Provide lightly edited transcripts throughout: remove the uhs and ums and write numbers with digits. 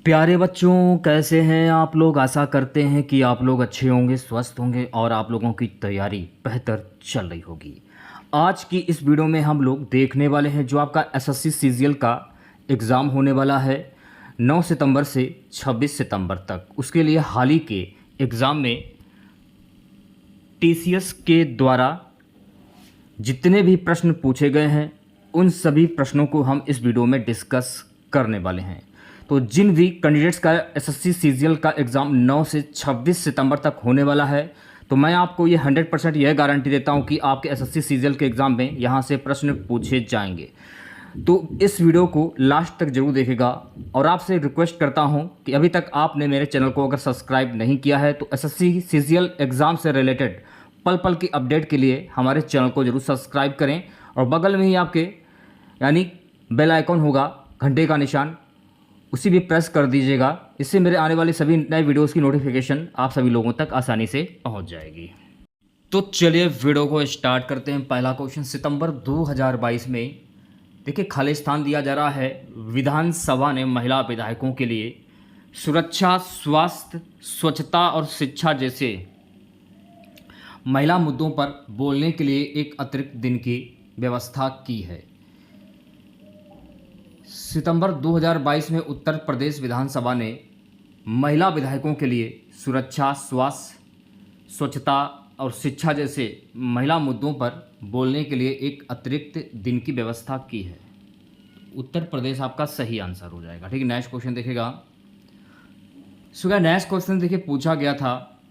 प्यारे बच्चों, कैसे हैं आप लोग। आशा करते हैं कि आप लोग अच्छे होंगे, स्वस्थ होंगे और आप लोगों की तैयारी बेहतर चल रही होगी। आज की इस वीडियो में हम लोग देखने वाले हैं जो आपका एसएससी सीजीएल का एग्ज़ाम होने वाला है 9 सितंबर से 26 सितंबर तक। उसके लिए हाल ही के एग्ज़ाम में टीसीएस के द्वारा जितने भी प्रश्न पूछे गए हैं उन सभी प्रश्नों को हम इस वीडियो में डिस्कस करने वाले हैं। तो जिन भी कैंडिडेट्स का एसएससी सीजीएल का एग्ज़ाम 9 से 26 सितंबर तक होने वाला है, तो मैं आपको ये 100% यह गारंटी देता हूँ कि आपके एसएससी सीजीएल के एग्ज़ाम में यहाँ से प्रश्न पूछे जाएंगे। तो इस वीडियो को लास्ट तक जरूर देखेगा और आपसे रिक्वेस्ट करता हूँ कि अभी तक आपने मेरे चैनल को अगर सब्सक्राइब नहीं किया है तो एसएससी सीजीएल एग्ज़ाम से रिलेटेड पल पल की अपडेट के लिए हमारे चैनल को जरूर सब्सक्राइब करें और बगल में ही आपके यानी बेल आइकॉन होगा, घंटे का निशान, उसी भी प्रेस कर दीजिएगा। इससे मेरे आने वाले सभी नए वीडियोस की नोटिफिकेशन आप सभी लोगों तक आसानी से पहुंच जाएगी। तो चलिए वीडियो को स्टार्ट करते हैं। पहला क्वेश्चन, सितंबर 2022 में देखिए खालिस्तान दिया जा रहा है। विधानसभा ने महिला विधायकों के लिए सुरक्षा, स्वास्थ्य, स्वच्छता और शिक्षा जैसे महिला मुद्दों पर बोलने के लिए एक अतिरिक्त दिन की व्यवस्था की है। सितंबर 2022 में उत्तर प्रदेश विधानसभा ने महिला विधायकों के लिए सुरक्षा, स्वास्थ्य, स्वच्छता और शिक्षा जैसे महिला मुद्दों पर बोलने के लिए एक अतिरिक्त दिन की व्यवस्था की है। उत्तर प्रदेश आपका सही आंसर हो जाएगा। ठीक है, नेक्स्ट क्वेश्चन देखेगा। सुबह नेक्स्ट क्वेश्चन देखिए पूछा गया था,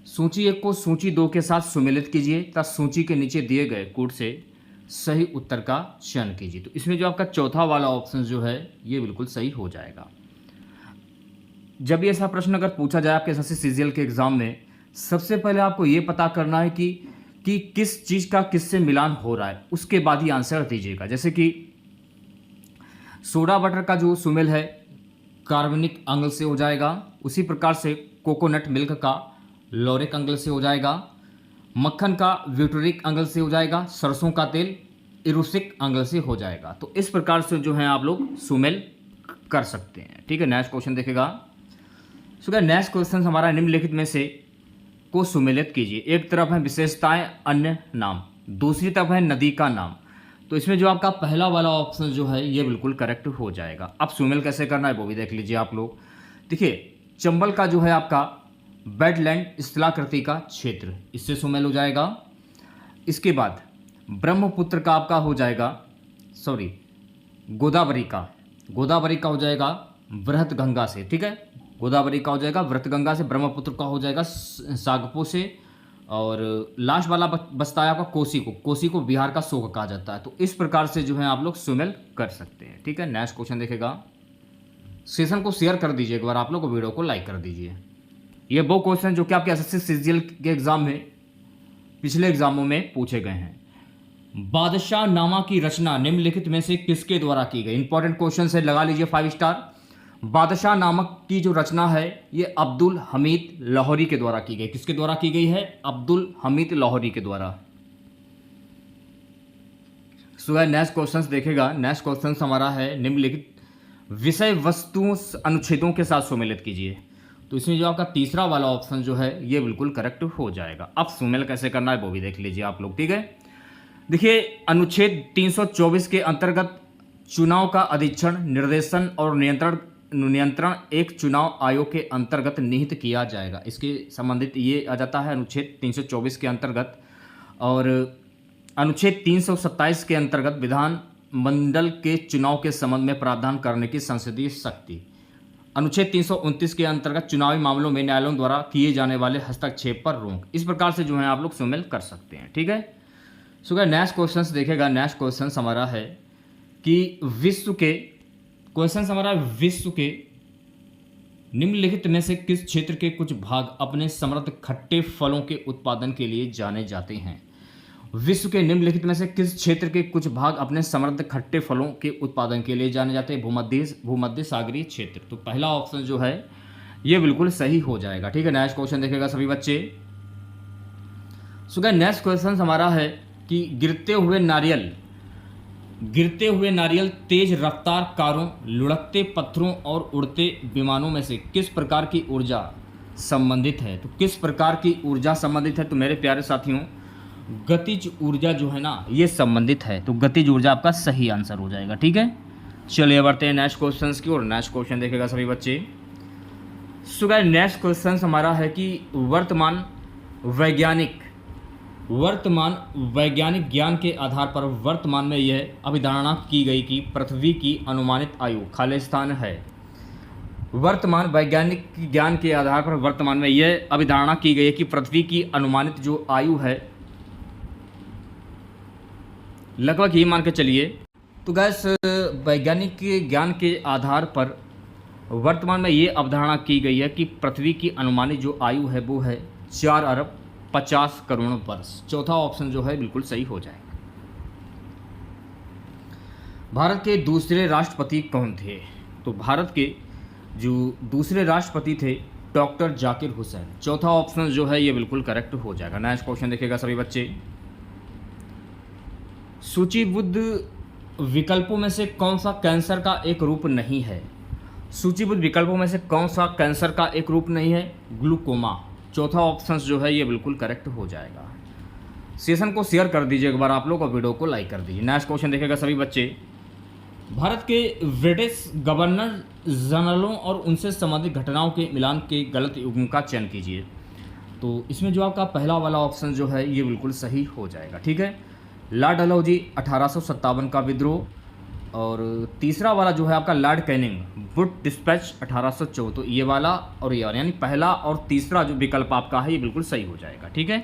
सूची 1 को सूची 2 के साथ सुमेलित कीजिए तथा सूची के नीचे दिए गए कोड से सही उत्तर का चयन कीजिए। तो इसमें जो आपका चौथा वाला ऑप्शन जो है ये बिल्कुल सही हो जाएगा। जब भी ऐसा प्रश्न अगर पूछा जाए आपके एसएससी सीजीएल के एग्जाम में, सबसे पहले आपको ये पता करना है कि किस चीज़ का किससे मिलान हो रहा है, उसके बाद ही आंसर दीजिएगा। जैसे कि सोडा वाटर का जो सुमेल है कार्बनिक अम्ल से हो जाएगा, उसी प्रकार से कोकोनट मिल्क का लॉरिक अम्ल से हो जाएगा, मक्खन का ब्यूटरिक अम्ल से हो जाएगा, सरसों का तेल इरुसिक अम्ल से हो जाएगा। तो इस प्रकार से जो है आप लोग सुमेल कर सकते हैं। ठीक है, नेक्स्ट क्वेश्चन देखेगा। सो नेक्स्ट क्वेश्चन हमारा निम्नलिखित में से को सुमेलित कीजिए। एक तरफ है विशेषताएं अन्य नाम, दूसरी तरफ है नदी का नाम। तो इसमें जो आपका पहला वाला ऑप्शन जो है ये बिल्कुल करेक्ट हो जाएगा। अब सुमेल कैसे करना है वो भी देख लीजिए आप लोग। देखिए चंबल का जो है आपका वेटलैंड स्थलाकृति का क्षेत्र, इससे सुमेल हो जाएगा। इसके बाद ब्रह्मपुत्र का आपका हो जाएगा, गोदावरी का हो जाएगा वृहत गंगा से। ठीक है, गोदावरी का हो जाएगा वृहत गंगा से, ब्रह्मपुत्र का हो जाएगा सागपो से, और लास्ट वाला बचता है आपका कोसी को बिहार का शोक कहा जाता है। तो इस प्रकार से जो है आप लोग सुमेल कर सकते हैं। ठीक है, नेक्स्ट क्वेश्चन देखेगा। सेशन को शेयर कर दीजिए एक बार आप लोग, वीडियो को लाइक कर दीजिए। ये वो क्वेश्चन जो कि आपके एसएससी सीजीएल के एग्जाम में पिछले एग्जामों में पूछे गए हैं। बादशाह नामा की रचना निम्नलिखित में से किसके द्वारा की गई। इंपॉर्टेंट क्वेश्चन है, लगा लीजिए 5 स्टार। बादशाह नामक की जो रचना है ये अब्दुल हमीद लाहौरी के द्वारा की गई। किसके द्वारा की गई है? अब्दुल हमीद लाहौरी के द्वारा। सो नेक्स्ट क्वेश्चन देखेगा। नेक्स्ट क्वेश्चन हमारा है, निम्नलिखित विषय वस्तु अनुच्छेदों के साथ सुमेलित कीजिए। तो इसमें जो आपका तीसरा वाला ऑप्शन जो है ये बिल्कुल करेक्ट हो जाएगा। अब सुमेल कैसे करना है वो भी देख लीजिए आप लोग। ठीक है, देखिए अनुच्छेद 324 के अंतर्गत चुनाव का अधीक्षण, निर्देशन और नियंत्रण एक चुनाव आयोग के अंतर्गत निहित किया जाएगा। इसके संबंधित ये आ जाता है अनुच्छेद 324 के अंतर्गत। और अनुच्छेद 327 के अंतर्गत विधान मंडल के चुनाव के संबंध में प्रावधान करने की संसदीय शक्ति। अनुच्छेद 329 के अंतर्गत चुनावी मामलों में न्यायालयों द्वारा किए जाने वाले हस्तक्षेप पर रोक। इस प्रकार से जो है आप लोग सुमेल कर सकते हैं। ठीक है, सो नेक्स्ट क्वेश्चन देखेगा। नेक्स्ट क्वेश्चन हमारा है कि विश्व के निम्नलिखित में से किस क्षेत्र के कुछ भाग अपने समृद्ध खट्टे फलों के उत्पादन के लिए जाने जाते हैं। विश्व के निम्नलिखित में से किस क्षेत्र के कुछ भाग अपने समृद्ध खट्टे फलों के उत्पादन के लिए जाने जाते हैं। भूमध्य सागरीय क्षेत्र। तो पहला ऑप्शन जो है ये बिल्कुल सही हो जाएगा। ठीक है, नेक्स्ट क्वेश्चन देखेगा सभी बच्चे। सो नेक्स्ट क्वेश्चन हमारा है कि गिरते हुए नारियल गिरते हुए नारियल, तेज रफ्तार कारों, लुढ़कते पत्थरों और उड़ते विमानों में से किस प्रकार की ऊर्जा संबंधित है? तो किस प्रकार की ऊर्जा संबंधित है? तो मेरे प्यारे साथियों, गतिज ऊर्जा जो है ना, ये संबंधित है। तो गतिज ऊर्जा आपका सही आंसर हो जाएगा। ठीक है, चलिए बढ़ते हैं नेक्स्ट क्वेश्चन की ओर। नेक्स्ट क्वेश्चन देखेगा सभी बच्चे। सो गाइस, नेक्स्ट क्वेश्चन हमारा है कि वर्तमान वैज्ञानिक ज्ञान के आधार पर वर्तमान में यह अभिधारणा की गई कि पृथ्वी की अनुमानित आयु खालिस्तान है। वर्तमान वैज्ञानिक ज्ञान के आधार पर वर्तमान में यह अभिधारणा की गई है कि पृथ्वी की अनुमानित जो आयु है, लगभग ये मान के चलिए। तो गैस, वैज्ञानिक ज्ञान के आधार पर वर्तमान में ये अवधारणा की गई है कि पृथ्वी की अनुमानित जो आयु है वो है 4 अरब 50 करोड़ वर्ष। चौथा ऑप्शन जो है बिल्कुल सही हो जाएगा। भारत के दूसरे राष्ट्रपति कौन थे? तो भारत के जो दूसरे राष्ट्रपति थे डॉक्टर जाकिर हुसैन। चौथा ऑप्शन जो है ये बिल्कुल करेक्ट हो जाएगा। नेक्स्ट क्वेश्चन देखिएगा सभी बच्चे। सूचीबद्ध विकल्पों में से कौन सा कैंसर का एक रूप नहीं है? सूचीबद्ध विकल्पों में से कौन सा कैंसर का एक रूप नहीं है? ग्लूकोमा। चौथा ऑप्शन जो है ये बिल्कुल करेक्ट हो जाएगा। सेशन को शेयर कर दीजिए एक बार आप लोग और वीडियो को लाइक कर दीजिए। नेक्स्ट क्वेश्चन देखेगा सभी बच्चे। भारत के ब्रिटिश गवर्नर जनरलों और उनसे संबंधित घटनाओं के मिलान के गलत युग्म का चयन कीजिए। तो इसमें जो आपका पहला वाला ऑप्शन जो है ये बिल्कुल सही हो जाएगा। ठीक है, लॉर्ड डलहौजी 1857 का विद्रोह, और तीसरा वाला जो है आपका लॉर्ड कैनिंग वुड डिस्पैच 1814। तो ये वाला और ये वाला, यानी पहला और तीसरा जो विकल्प आपका है ये बिल्कुल सही हो जाएगा। ठीक है,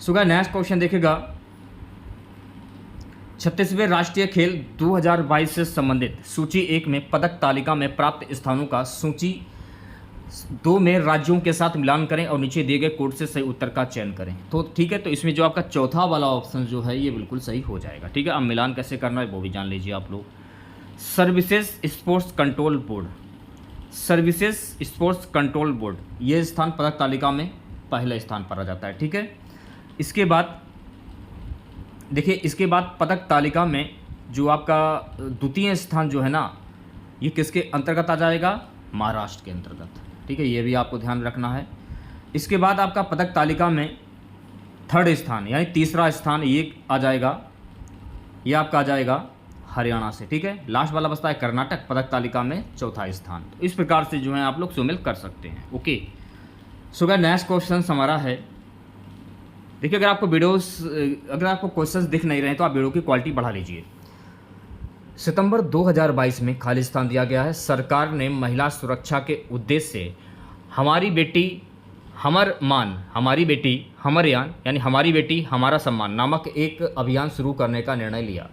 सो गाइस, नेक्स्ट क्वेश्चन देखेगा। 36वें राष्ट्रीय खेल 2022 से संबंधित सूची 1 में पदक तालिका में प्राप्त स्थानों का सूची 2 में राज्यों के साथ मिलान करें और नीचे दिए गए कोड से सही उत्तर का चयन करें। तो ठीक है, तो इसमें जो आपका चौथा वाला ऑप्शन जो है ये बिल्कुल सही हो जाएगा। ठीक है, अब मिलान कैसे करना है वो भी जान लीजिए आप लोग। Services sports control board, services sports control board, ये स्थान पदक तालिका में पहले स्थान पर आ जाता है। ठीक है, इसके बाद देखिए, इसके बाद पदक तालिका में जो आपका द्वितीय स्थान जो है ना, ये किसके अंतर्गत आ जाएगा? महाराष्ट्र के अंतर्गत। ठीक है, ये भी आपको ध्यान रखना है। इसके बाद आपका पदक तालिका में थर्ड स्थान यानी तीसरा स्थान ये आ जाएगा, ये आपका आ जाएगा हरियाणा से। ठीक है, लास्ट वाला बचता है कर्नाटक, पदक तालिका में चौथा स्थान। तो इस प्रकार से जो है आप लोग शामिल कर सकते हैं। Okay, so guys, next question हमारा है। देखिए, अगर आपको क्वेश्चंस दिख नहीं रहे तो आप वीडियो की क्वालिटी बढ़ा लीजिए। सितंबर 2022 में खालिस्तान दिया गया है। सरकार ने महिला सुरक्षा के उद्देश्य से हमारी बेटी हमर मान, हमारी बेटी हमर यान, यानी हमारी बेटी हमारा सम्मान नामक एक अभियान शुरू करने का निर्णय लिया।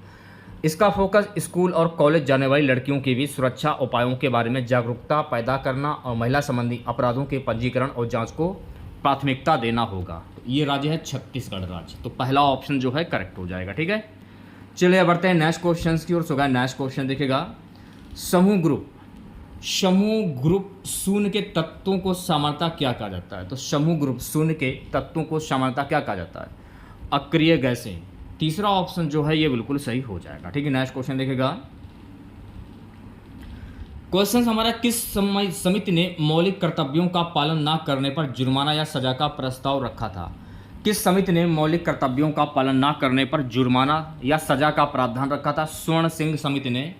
इसका फोकस स्कूल और कॉलेज जाने वाली लड़कियों की भी सुरक्षा उपायों के बारे में जागरूकता पैदा करना और महिला संबंधी अपराधों के पंजीकरण और जांच को प्राथमिकता देना होगा। तो ये राज्य है छत्तीसगढ़ राज्य। तो पहला ऑप्शन जो है करेक्ट हो जाएगा। ठीक है, चलिए बढ़ते हैं नेक्स्ट क्वेश्चन की ओर। सो गाइस, नेक्स्ट क्वेश्चन देखेगा। समूह ग्रुप शून्य के तत्वों को सामान्यतः क्या कहा जाता है? तो समूह ग्रुप शून्य के तत्वों को सामान्यतः क्या कहा जाता है? अक्रिय गैसें। तीसरा ऑप्शन जो है ये बिल्कुल सही हो जाएगा। ठीक है, नेक्स्ट क्वेश्चन देखेगा। क्वेश्चन हमारा, किस समिति ने मौलिक कर्तव्यों का पालन न करने पर जुर्माना या सजा का प्रस्ताव रखा था? किस समिति ने मौलिक कर्तव्यों का पालन न करने पर जुर्माना या सजा का प्रावधान रखा था? स्वर्ण सिंह समिति ने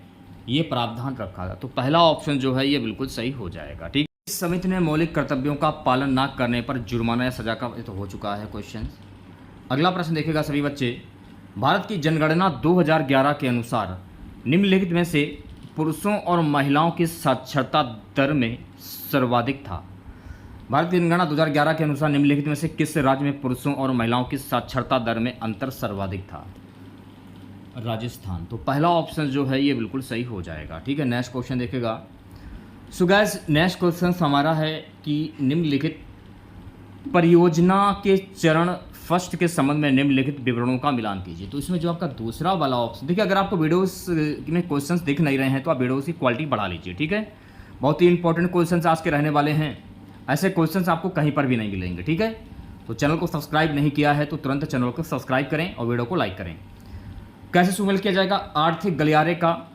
ये प्रावधान रखा था। तो पहला ऑप्शन जो है ये बिल्कुल सही हो जाएगा। ठीक, इस समिति ने मौलिक कर्तव्यों का पालन न करने पर जुर्माना या सजा का, ये तो हो चुका है क्वेश्चन। अगला प्रश्न देखेगा सभी बच्चे। भारत की जनगणना 2011 के अनुसार निम्नलिखित में से पुरुषों और महिलाओं की साक्षरता दर में सर्वाधिक था? भारत की जनगणना 2011 के अनुसार निम्नलिखित में से किस राज्य में पुरुषों और महिलाओं की साक्षरता दर में अंतर सर्वाधिक था? राजस्थान। तो पहला ऑप्शन जो है ये बिल्कुल सही हो जाएगा। ठीक है, नेक्स्ट क्वेश्चन देखेगा। सो गाइस, नेक्स्ट क्वेश्चन हमारा है कि निम्नलिखित परियोजना के चरण फर्स्ट के संबंध में निम्नलिखित विवरणों का मिलान कीजिए। तो इसमें जो आपका दूसरा वाला ऑप्शन, देखिए अगर आपको वीडियोस में क्वेश्चंस दिख नहीं रहे हैं तो आप वीडियोस की क्वालिटी बढ़ा लीजिए। ठीक है, बहुत ही इंपॉर्टेंट क्वेश्चंस आज के रहने वाले हैं। ऐसे क्वेश्चंस आपको कहीं पर भी नहीं मिलेंगे। ठीक है, तो चैनल को सब्सक्राइब नहीं किया है तो तुरंत चैनल को सब्सक्राइब करें और वीडियो को लाइक करें। कैसे सुमेल किया जाएगा? आर्थिक गलियारे का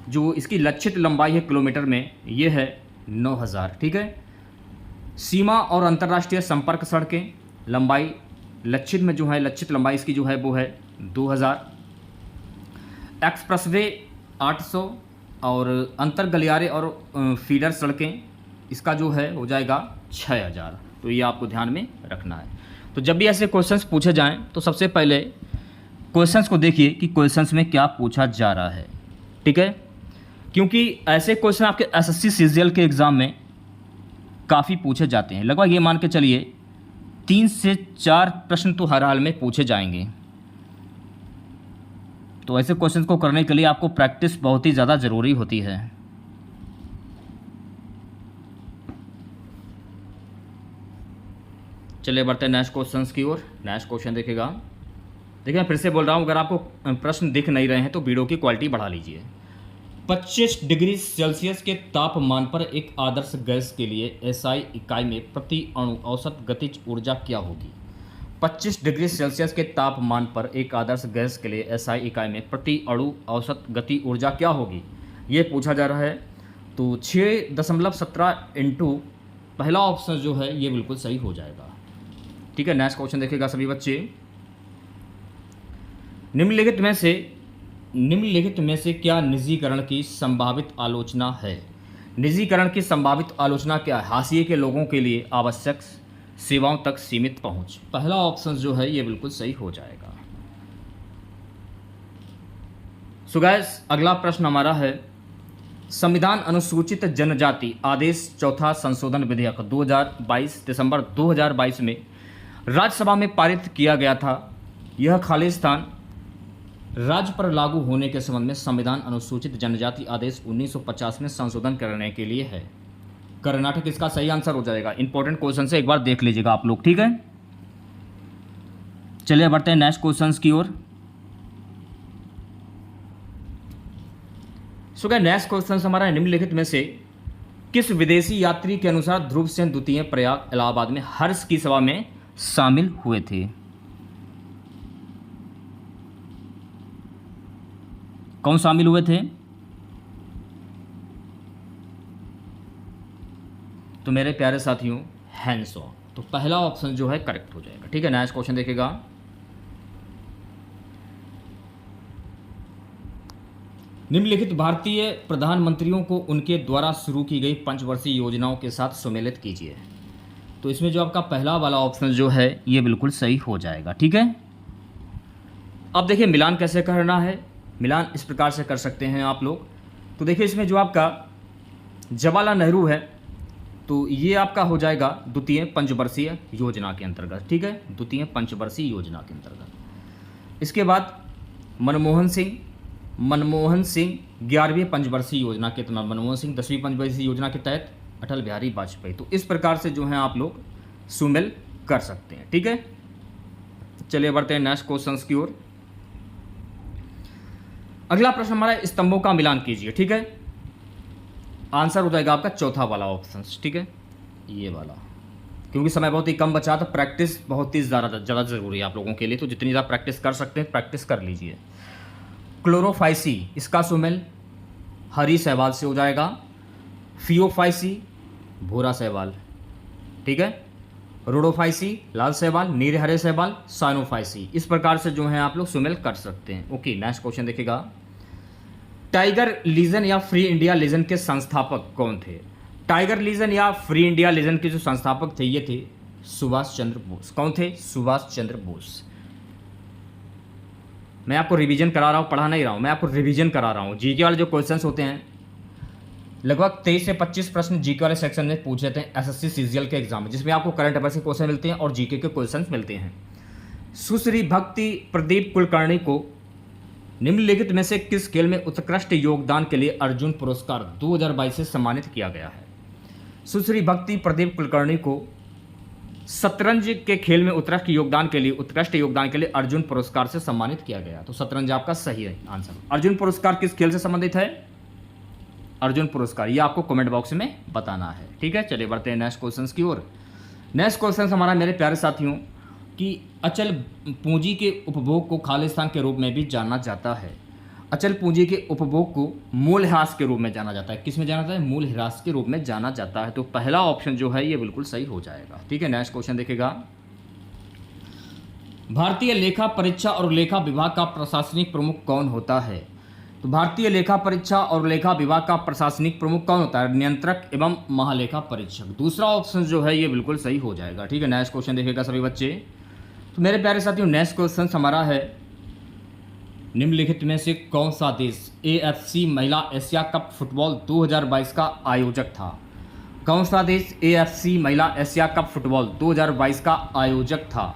जो इसकी लक्षित लंबाई है किलोमीटर में, ये है 9000, ठीक है। सीमा और अंतर्राष्ट्रीय संपर्क सड़कें लंबाई लक्षित में जो है, लक्षित लंबाई इसकी जो है वो है 2000। एक्सप्रेसवे 800 और अंतर गलियारे और फीडर सड़कें इसका जो है हो जाएगा 6000। तो ये आपको ध्यान में रखना है। तो जब भी ऐसे क्वेश्चंस पूछे जाएं तो सबसे पहले क्वेश्चंस को देखिए कि क्वेश्चंस में क्या पूछा जा रहा है, ठीक है। क्योंकि ऐसे क्वेश्चन आपके एसएससी सीजीएल के एग्ज़ाम में काफ़ी पूछे जाते हैं। लगभग ये मान के चलिए 3 से 4 प्रश्न तो हर हाल में पूछे जाएंगे। तो ऐसे क्वेश्चंस को करने के लिए आपको प्रैक्टिस बहुत ही ज़्यादा ज़रूरी होती है। चलिए बढ़ते हैं नेक्स्ट क्वेश्चंस की ओर। नेक्स्ट क्वेश्चन देखेगा। देखिए मैं फिर से बोल रहा हूँ, अगर आपको प्रश्न दिख नहीं रहे हैं तो वीडियो की क्वालिटी बढ़ा लीजिए। 25 डिग्री सेल्सियस के तापमान पर एक आदर्श गैस के लिए एसआई इकाई में प्रति अणु औसत गतिज ऊर्जा क्या होगी? 25 डिग्री सेल्सियस के तापमान पर एक आदर्श गैस के लिए एसआई इकाई में प्रति अणु औसत गति ऊर्जा क्या होगी, ये पूछा जा रहा है। तो 6.17 इंटू पहला ऑप्शन जो है ये बिल्कुल सही हो जाएगा, ठीक है। नेक्स्ट क्वेश्चन देखिएगा सभी बच्चे। निम्नलिखित में से क्या निजीकरण की संभावित आलोचना है? निजीकरण की संभावित आलोचना क्या है? हाशिए के लोगों के लिए आवश्यक सेवाओं तक सीमित पहुंच। पहला ऑप्शन जो है ये बिल्कुल सही हो जाएगा। सो गाइस अगला प्रश्न हमारा है, संविधान अनुसूचित जनजाति आदेश चौथा संशोधन विधेयक 2022 दिसंबर 2022 में राज्यसभा में पारित किया गया था। यह खालिस्तान राज्य पर लागू होने के संबंध में संविधान अनुसूचित जनजाति आदेश 1950 में संशोधन करने के लिए है। कर्नाटक इसका सही आंसर हो जाएगा। इंपॉर्टेंट क्वेश्चन से एक बार देख लीजिएगा आप लोग, ठीक है। चलिए बढ़ते हैं नेक्स्ट क्वेश्चंस की ओर। सो गाइस नेक्स्ट क्वेश्चन हमारा निम्नलिखित में से किस विदेशी यात्री के अनुसार ध्रुव सेन द्वितीय प्रयाग इलाहाबाद में हर्ष की सभा में शामिल हुए थे? कौन शामिल हुए थे? तो मेरे प्यारे साथियों हैंसॉ। तो पहला ऑप्शन जो है करेक्ट हो जाएगा, ठीक है। नेक्स्ट क्वेश्चन देखेगा। निम्नलिखित भारतीय प्रधानमंत्रियों को उनके द्वारा शुरू की गई 5 वर्षीय योजनाओं के साथ सम्मिलित कीजिए। तो इसमें जो आपका पहला वाला ऑप्शन जो है ये बिल्कुल सही हो जाएगा, ठीक है। अब देखिए मिलान कैसे करना है। मिलान इस प्रकार से कर सकते हैं आप लोग। तो देखिए इसमें जो आपका जवाहरलाल नेहरू है तो ये आपका हो जाएगा द्वितीय पंचवर्षीय योजना के अंतर्गत, ठीक है, द्वितीय पंचवर्षीय योजना के अंतर्गत। इसके बाद मनमोहन सिंह 11वीं पंचवर्षीय योजना के तहत, मनमोहन सिंह 10वीं पंचवर्षीय योजना के तहत अटल बिहारी वाजपेयी। तो इस प्रकार से जो है आप लोग सुमेल कर सकते हैं, ठीक है। चलिए बढ़ते हैं नेक्स्ट क्वेश्चन की ओर। अगला प्रश्न हमारा स्तंभों का मिलान कीजिए, ठीक है। आंसर हो जाएगा आपका चौथा वाला ऑप्शन, ठीक है, ये वाला। क्योंकि समय बहुत ही कम बचा तो प्रैक्टिस बहुत ही ज़्यादा ज़रूरी है आप लोगों के लिए। तो जितनी ज़्यादा प्रैक्टिस कर सकते हैं प्रैक्टिस कर लीजिए। क्लोरोफाइसी इसका सुमेल हरी शैवाल से हो जाएगा। फियोफाइसी भूरा शैवाल, ठीक है। रोडोफाइसी लाल शैवाल, नीले हरे शैवाल, साइनोफाइसी। इस प्रकार से जो है आप लोग सुमेल कर सकते हैं। ओके नेक्स्ट क्वेश्चन देखिएगा। टाइगर लीजन या फ्री इंडिया लीजन के संस्थापक कौन थे? टाइगर लीजन या फ्री इंडिया लीजन के जो संस्थापक थे ये थे सुभाष चंद्र बोस। कौन थे? सुभाष चंद्र बोस। मैं आपको रिवीजन करा रहा हूँ, पढ़ा नहीं रहा हूँ, मैं आपको रिवीजन करा रहा हूँ। जीके वाले जो क्वेश्चंस होते हैं लगभग 23 से 25 प्रश्न जीके वाले सेक्शन में पूछे थे एसएससी सीजीएल के एग्जाम में, जिसमें आपको करंट अफेयर्स के क्वेश्चन मिलते हैं और जीके के क्वेश्चन मिलते हैं। सुश्री भक्ति प्रदीप कुलकर्णी को निम्नलिखित में से किस खेल में उत्कृष्ट योगदान के लिए अर्जुन पुरस्कार 2022 से सम्मानित किया गया है? सुश्री भक्ति प्रदीप कुलकर्णी को शतरंज के खेल में उत्कृष्ट योगदान के लिए अर्जुन पुरस्कार से सम्मानित किया गया। तो शतरंज आपका सही है आंसर। अर्जुन पुरस्कार किस खेल से संबंधित है? अर्जुन पुरस्कार, ये आपको कमेंट बॉक्स में बताना है, ठीक है। चलिए बढ़ते हैं नेक्स्ट क्वेश्चन की ओर। नेक्स्ट क्वेश्चन हमारा मेरे प्यारे साथियों, कि अचल पूंजी के उपभोग को खालिस्तान के रूप में भी जाना जाता है। अचल पूंजी के उपभोग को मूल्यह्रास के रूप में जाना जाता है। किस में जाना जाता है? मूल्यह्रास के रूप में जाना जाता है। तो पहला ऑप्शन जो है ये बिल्कुल सही हो जाएगा। ठीक है, नेक्स्ट क्वेश्चन देखेगा। भारतीय लेखा परीक्षा और लेखा विभाग का प्रशासनिक प्रमुख कौन होता है? तो भारतीय लेखा परीक्षा और लेखा विभाग का प्रशासनिक प्रमुख कौन होता है? नियंत्रक एवं महालेखा परीक्षक। दूसरा ऑप्शन जो है ये बिल्कुल सही हो जाएगा। ठीक है, नेक्स्ट क्वेश्चन देखेगा सभी बच्चे। तो मेरे प्यारे साथियों, नेक्स्ट क्वेश्चन हमारा है, निम्नलिखित में से कौन सा देश AFC महिला एशिया कप फुटबॉल 2022 का आयोजक था? कौन सा देश AFC महिला एशिया कप फुटबॉल 2022 का आयोजक था?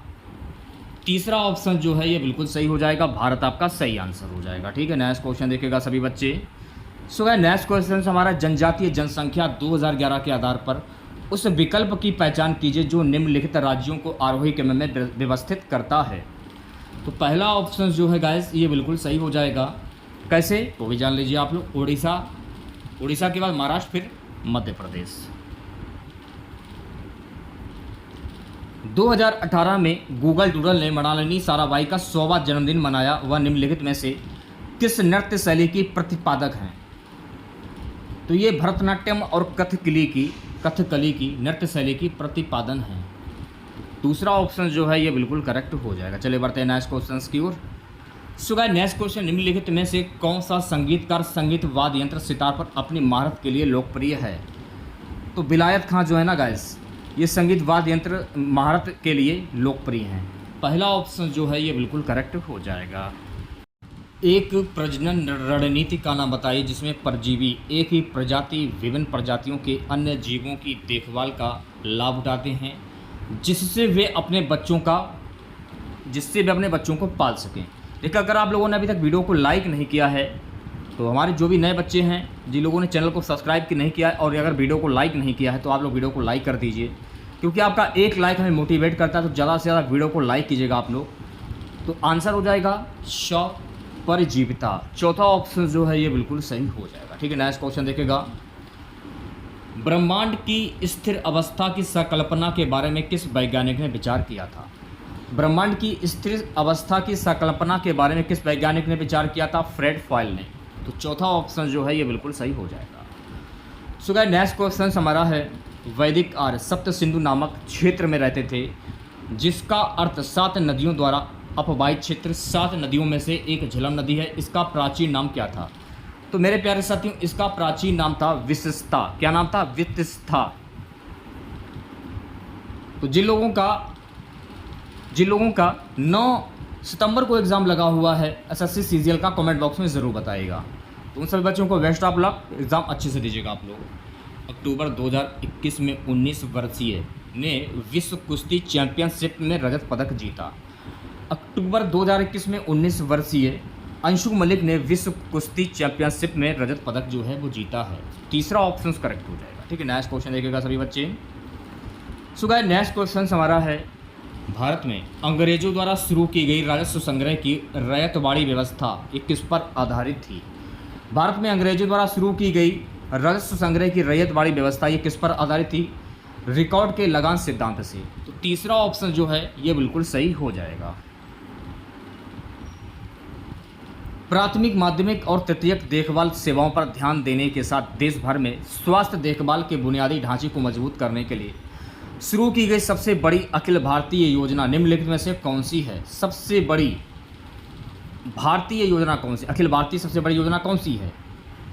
तीसरा ऑप्शन जो है ये बिल्कुल सही हो जाएगा, भारत आपका सही आंसर हो जाएगा। ठीक है, नेक्स्ट क्वेश्चन देखेगा सभी बच्चे। सो गाइस, नेक्स्ट क्वेश्चन हमारा, जनजातीय जनसंख्या 2011 के आधार पर उस विकल्प की पहचान कीजिए जो निम्नलिखित राज्यों को आरोही क्रम में व्यवस्थित करता है। तो पहला ऑप्शन जो है गाइस ये बिल्कुल सही हो जाएगा। कैसे? तो भी जान लीजिए आप लोग। उड़ीसा के बाद महाराष्ट्र, फिर मध्य प्रदेश। 2018 में गूगल डूडल ने मृणालिनी साराभाई का 100वां जन्मदिन मनाया। वह निम्नलिखित में से किस नृत्य शैली की प्रतिपादक हैं? तो ये भरतनाट्यम और कथकली की नृत्य शैली की प्रतिपादन है। दूसरा ऑप्शन जो है ये बिल्कुल करेक्ट हो जाएगा। चलिए बढ़ते हैं नेक्स्ट क्वेश्चन की ओर। सो गाइस, नेक्स्ट क्वेश्चन, निम्नलिखित में से कौन सा संगीतकार संगीत वाद्य यंत्र सितार पर अपनी महारत के लिए लोकप्रिय है? तो विलायत खां जो है ना गाइस, ये संगीत वाद्य यंत्र महारत के लिए लोकप्रिय हैं। पहला ऑप्शन जो है ये बिल्कुल करेक्ट हो जाएगा। एक प्रजनन रणनीति का नाम बताइए जिसमें परजीवी एक ही प्रजाति विभिन्न प्रजातियों के अन्य जीवों की देखभाल का लाभ उठाते हैं, जिससे वे अपने बच्चों को पाल सकें। देखिए, अगर आप लोगों ने अभी तक वीडियो को लाइक नहीं किया है तो हमारे जो भी नए बच्चे हैं, जिन लोगों ने चैनल को सब्सक्राइब नहीं किया है और अगर वीडियो को लाइक नहीं किया है तो आप लोग वीडियो को लाइक कर दीजिए, क्योंकि आपका एक लाइक हमें मोटिवेट करता है। तो ज़्यादा से ज़्यादा वीडियो को लाइक कीजिएगा आप लोग। तो आंसर हो जाएगा परजीविता। चौथा ऑप्शन जो है ये बिल्कुल सही हो जाएगा। ठीक है, नेक्स्ट क्वेश्चन देखेगा। ब्रह्मांड की स्थिर अवस्था की संकल्पना के बारे में किस वैज्ञानिक ने विचार किया था? ब्रह्मांड की स्थिर अवस्था की संकल्पना के बारे में किस वैज्ञानिक ने विचार किया था? फ्रेड फॉयल ने। तो चौथा ऑप्शन जो है ये बिल्कुल सही हो जाएगा। सो गाइस, नेक्स्ट क्वेश्चन हमारा है, वैदिक आर्य सप्त सिंधु नामक क्षेत्र में रहते थे, जिसका अर्थ 7 नदियों द्वारा अपवाहित क्षेत्र। 7 नदियों में से एक झेलम नदी है। इसका प्राचीन नाम क्या था? तो मेरे प्यारे साथियों, इसका प्राचीन नाम था विशिष्टा। क्या नाम था? विशिष्टा। तो जिन लोगों का 9 सितंबर को एग्ज़ाम लगा हुआ है SSC CGL का, कमेंट बॉक्स में ज़रूर बताइएगा। तो उन सभी बच्चों को बेस्ट ऑफ लक, एग्ज़ाम अच्छे से दीजिएगा आप लोग। अक्टूबर 2021 में 19 वर्षीय ने विश्व कुश्ती चैंपियनशिप में रजत पदक जीता। अक्टूबर 2021 में 19 वर्षीय अंशु मलिक ने विश्व कुश्ती चैंपियनशिप में रजत पदक जो है वो जीता है। तीसरा ऑप्शन करेक्ट हो जाएगा। ठीक है, नेक्स्ट क्वेश्चन देखिएगा सभी बच्चे। सो गाइस, नेक्स्ट क्वेश्चन हमारा है, भारत में अंग्रेजों द्वारा शुरू की गई राजस्व संग्रह की रैयतवाड़ी व्यवस्था ये किस पर आधारित थी? भारत में अंग्रेजों द्वारा शुरू की गई राजस्व संग्रह की रैयतवाड़ी व्यवस्था ये किस पर आधारित थी? रिकॉर्ड के लगान सिद्धांत से। तो तीसरा ऑप्शन जो है ये बिल्कुल सही हो जाएगा। प्राथमिक, माध्यमिक और तृतीयक देखभाल सेवाओं पर ध्यान देने के साथ देश भर में स्वास्थ्य देखभाल के बुनियादी ढांचे को मजबूत करने के लिए शुरू की गई सबसे बड़ी अखिल भारतीय योजना निम्नलिखित में से कौन सी है? सबसे बड़ी भारतीय योजना कौन सी, अखिल भारतीय सबसे बड़ी योजना कौन सी है?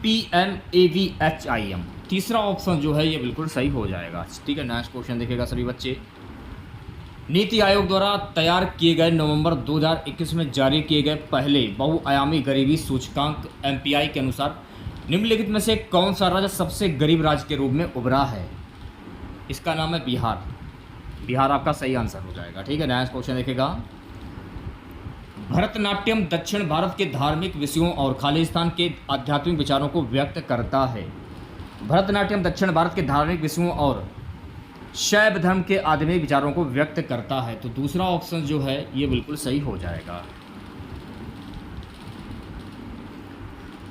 PMAVHIM। तीसरा ऑप्शन जो है ये बिल्कुल सही हो जाएगा। ठीक है, नेक्स्ट क्वेश्चन देखेगा सभी बच्चे। नीति आयोग द्वारा तैयार किए गए नवंबर 2021 में जारी किए गए पहले बहुआयामी गरीबी सूचकांक MPI के अनुसार निम्नलिखित में से कौन सा राज्य सबसे गरीब राज्य के रूप में उभरा है? इसका नाम है बिहार। बिहार आपका सही आंसर हो जाएगा। ठीक है, नेक्स्ट क्वेश्चन देखेगा। भरतनाट्यम दक्षिण भारत के धार्मिक विषयों और खालिस्तान के आध्यात्मिक विचारों को व्यक्त करता है। भरतनाट्यम दक्षिण भारत के धार्मिक विषयों और शैव धर्म के आध्यात्मिक विचारों को व्यक्त करता है। तो दूसरा ऑप्शन जो है ये बिल्कुल सही हो जाएगा।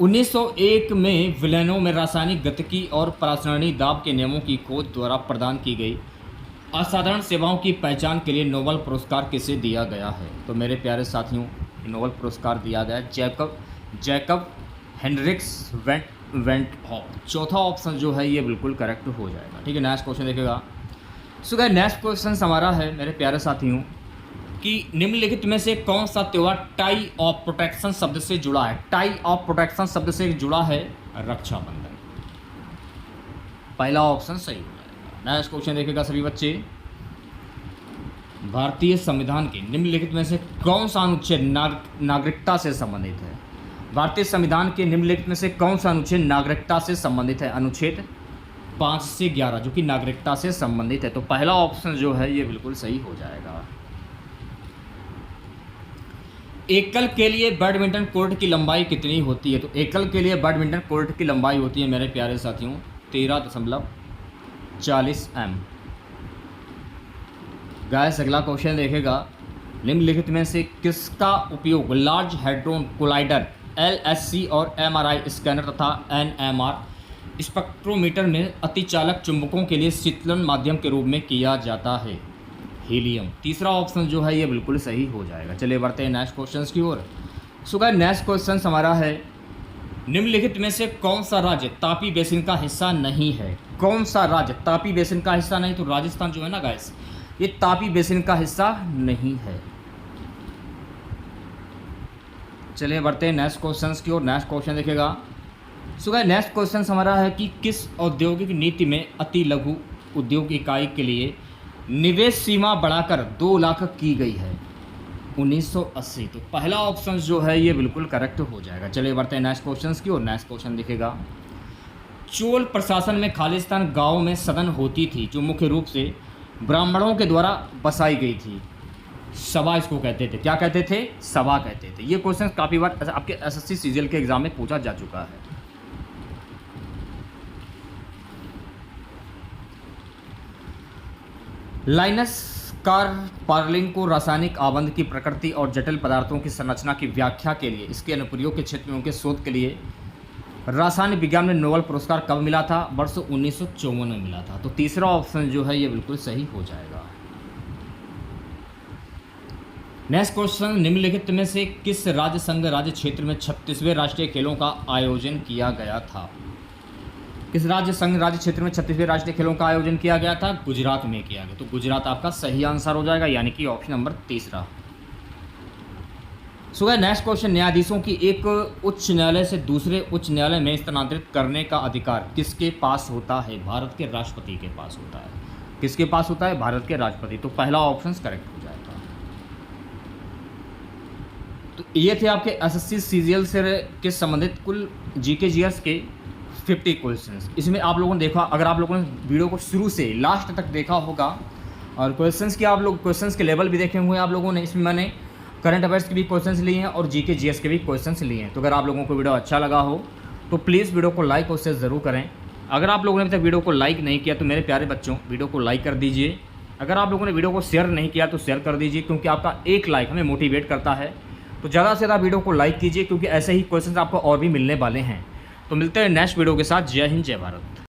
1901 में विलेनो में रासायनिक गतिकी और परासरणी दाब के नियमों की खोज द्वारा प्रदान की गई असाधारण सेवाओं की पहचान के लिए नोबेल पुरस्कार किसे दिया गया है? तो मेरे प्यारे साथियों, नोबेल पुरस्कार दिया गया Jacob Jacob Henriques went hop. चौथा ऑप्शन जो है ये बिल्कुल करेक्ट हो जाएगा। ठीक है, नेक्स्ट क्वेश्चन देखेगा। सो गाइस, नेक्स्ट क्वेश्चन हमारा है मेरे प्यारे साथियों कि निम्नलिखित में से कौन सा त्यौहार टाई ऑफ प्रोटेक्शन शब्द से जुड़ा है? टाई ऑफ प्रोटेक्शन शब्द से जुड़ा है रक्षाबंधन। पहला ऑप्शन सही हो जाएगा। नेक्स्ट क्वेश्चन देखेगा सभी बच्चे। भारतीय संविधान के निम्नलिखित में से कौन सा अनुच्छेद नागरिकता से संबंधित है? भारतीय संविधान के निम्नलिखित में से कौन सा अनुच्छेद नागरिकता से संबंधित है? अनुच्छेद 5 से 11 जो कि नागरिकता से संबंधित है। तो पहला ऑप्शन जो है ये बिल्कुल सही हो जाएगा। एकल के लिए बैडमिंटन कोर्ट की लंबाई कितनी होती है? तो एकल के लिए बैडमिंटन कोर्ट की लंबाई होती है मेरे प्यारे साथियों 13.40 m। गाइस, अगला क्वेश्चन देखेगा। निम्नलिखित में से किसका उपयोग लार्ज हैड्रोन कोलाइडर LHC और MRI स्कैनर तथा NMR स्पेक्ट्रोमीटर में अतिचालक चुंबकों के लिए शीतलन माध्यम के रूप में किया जाता है? हीलियम। तीसरा ऑप्शन जो है ये बिल्कुल सही हो जाएगा। चलिए बढ़ते हैं नेक्स्ट क्वेश्चन की ओर। सो गाइस, नेक्स्ट क्वेश्चन हमारा है निम्नलिखित में से कौन सा राज्य तापी बेसिन का हिस्सा नहीं है? कौन सा राज्य तापी बेसिन का हिस्सा नहीं? तो राजस्थान जो है ना गाइस, ये तापी बेसिन का हिस्सा नहीं है। चलिए बढ़ते हैं नेक्स्ट क्वेश्चन की ओर। नेक्स्ट क्वेश्चन देखेगा। सो गाइस, नेक्स्ट क्वेश्चन हमारा है कि किस औद्योगिक नीति में अति लघु उद्योग इकाई के लिए निवेश सीमा बढ़ाकर 2 लाख की गई है? 1980। तो पहला ऑप्शन जो है ये बिल्कुल करेक्ट हो जाएगा। चलिए बढ़ते हैं नेक्स्ट क्वेश्चन की ओर। नेक्स्ट क्वेश्चन दिखेगा। चोल प्रशासन में खालिस्तान गांव में सदन होती थी जो मुख्य रूप से ब्राह्मणों के द्वारा बसाई गई थी। सभा इसको कहते थे। क्या कहते थे? सभा कहते थे। ये क्वेश्चन काफ़ी बार आपके SSC सीजीएल के एग्जाम में पूछा जा चुका है। लाइनस कार्पार्लिन को रासायनिक आबंध की प्रकृति और जटिल पदार्थों की संरचना की व्याख्या के लिए इसके अनुप्रयोग के क्षेत्र में उनके शोध के लिए रसायन विज्ञान में नोबेल पुरस्कार कब मिला था? वर्ष 1954 में मिला था। तो तीसरा ऑप्शन जो है ये बिल्कुल सही हो जाएगा। Next question. निम्नलिखित में से किस राज्य संघ राज्य क्षेत्र में 36वें राष्ट्रीय खेलों का आयोजन किया गया था? किस राज्य संघ राज्य क्षेत्र में 36वें राष्ट्रीय खेलों का आयोजन किया गया था? गुजरात में किया गया। तो गुजरात आपका सही आंसर हो जाएगा, यानी कि ऑप्शन नंबर तीसरा। So guys, next question. न्यायाधीशों की एक उच्च न्यायालय से दूसरे उच्च न्यायालय में स्थानांतरित करने का अधिकार किसके पास होता है? भारत के राष्ट्रपति के पास होता है। किसके पास होता है? भारत के राष्ट्रपति। तो पहला ऑप्शन करेक्ट हो जाएगा। तो ये थे आपके SSC सीजीएल से के संबंधित कुल GK GS के 50 क्वेश्चंस। इसमें आप लोगों ने देखा, अगर आप लोगों ने वीडियो को शुरू से लास्ट तक देखा होगा और क्वेश्चंस के लेवल भी देखे हुए आप लोगों ने, इसमें मैंने करंट अफेयर्स के भी क्वेश्चंस लिए हैं और GK GS के भी क्वेश्चंस लिए हैं। तो अगर आप लोगों को वीडियो अच्छा लगा हो तो प्लीज़ वीडियो को लाइक और शेयर ज़रूर करें। अगर आप लोगों ने अभी तक वीडियो को लाइक नहीं किया तो मेरे प्यारे बच्चों वीडियो को लाइक कर दीजिए। अगर आप लोगों ने वीडियो को शेयर नहीं किया तो शेयर कर दीजिए, क्योंकि आपका एक लाइक हमें मोटिवेट करता है। तो ज़्यादा से ज़्यादा वीडियो को लाइक कीजिए, क्योंकि ऐसे ही क्वेश्चन आपको और भी मिलने वाले हैं। तो मिलते हैं नेक्स्ट वीडियो के साथ। जय हिंद, जय भारत।